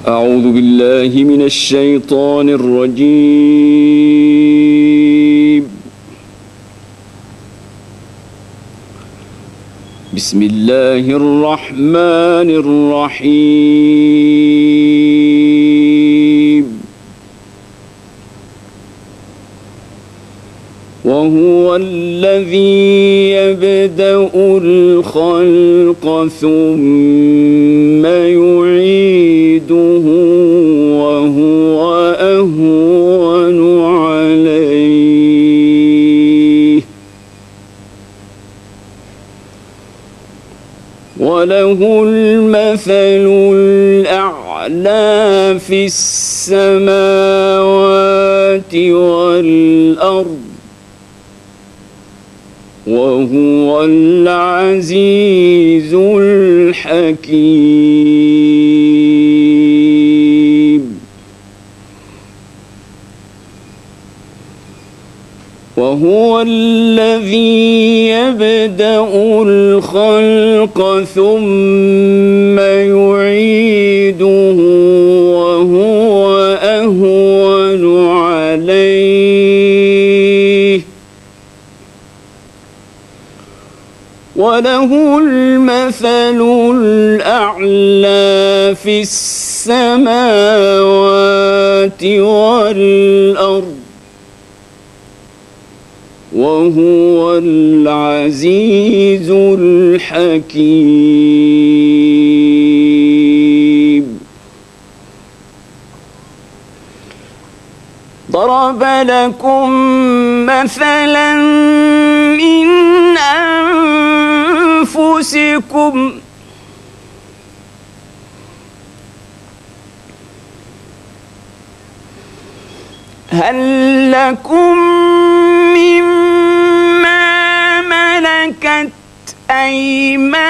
أعوذ بالله من الشيطان الرجيم. بسم الله الرحمن الرحيم. وهو الذي يبدأ الخلق ثم يعيده وهو أهون عليه وله المثل الأعلى في السماوات والأرض وهو العزيز الحكيم. وهو الذي يبدأ الخلق ثم يعيده وهو أهون عليه وله المثل الأعلى في السماوات والأرض وهو العزيز الحكيم. ضرب لكم مثلا من أنفسكم هل لكم مما ملكت أيمانكم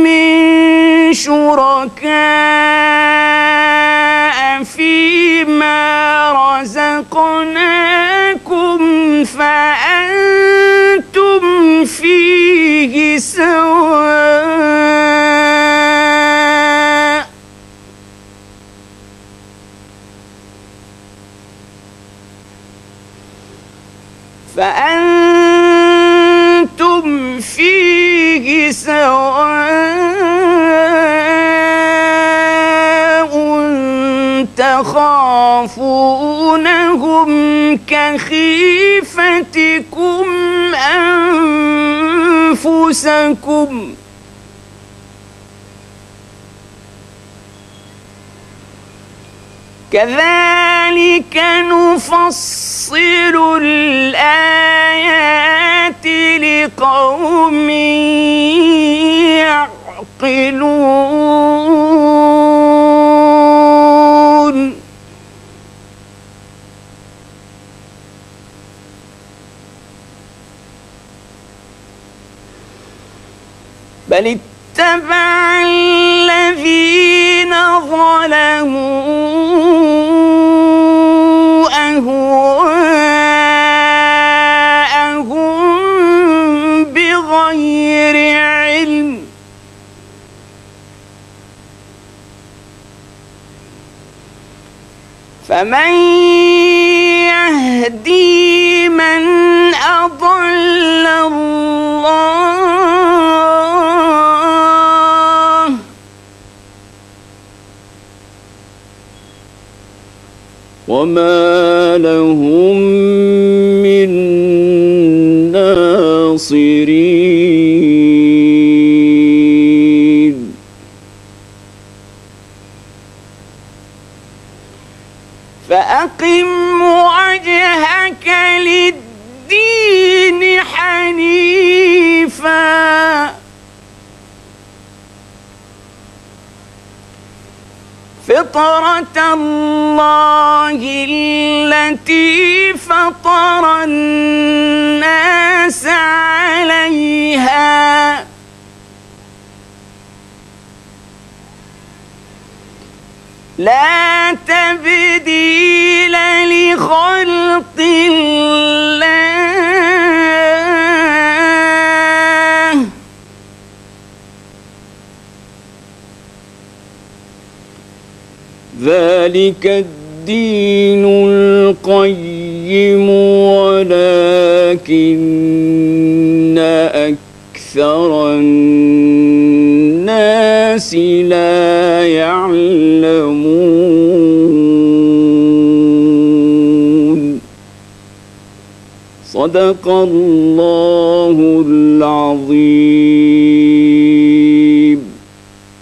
من شركاء فيما رزقناكم فأنتم فيه سواء تخافونهم كخيفتكم أنفسكم كذلك نفصل الآيات لقوم يعقلون. بل اتبع الذين ظلموا أهواءهم بغير علم فمن يهدي من أضل الله وما لهم من ناصرين. فأقم وجهك للدين حنيفا فطرة الله التي فطر الناس عليها لا تبديل لخلق الله ذلك الدين القيم ولكن أكثر الناس لا يعلمون. صدق الله العظيم.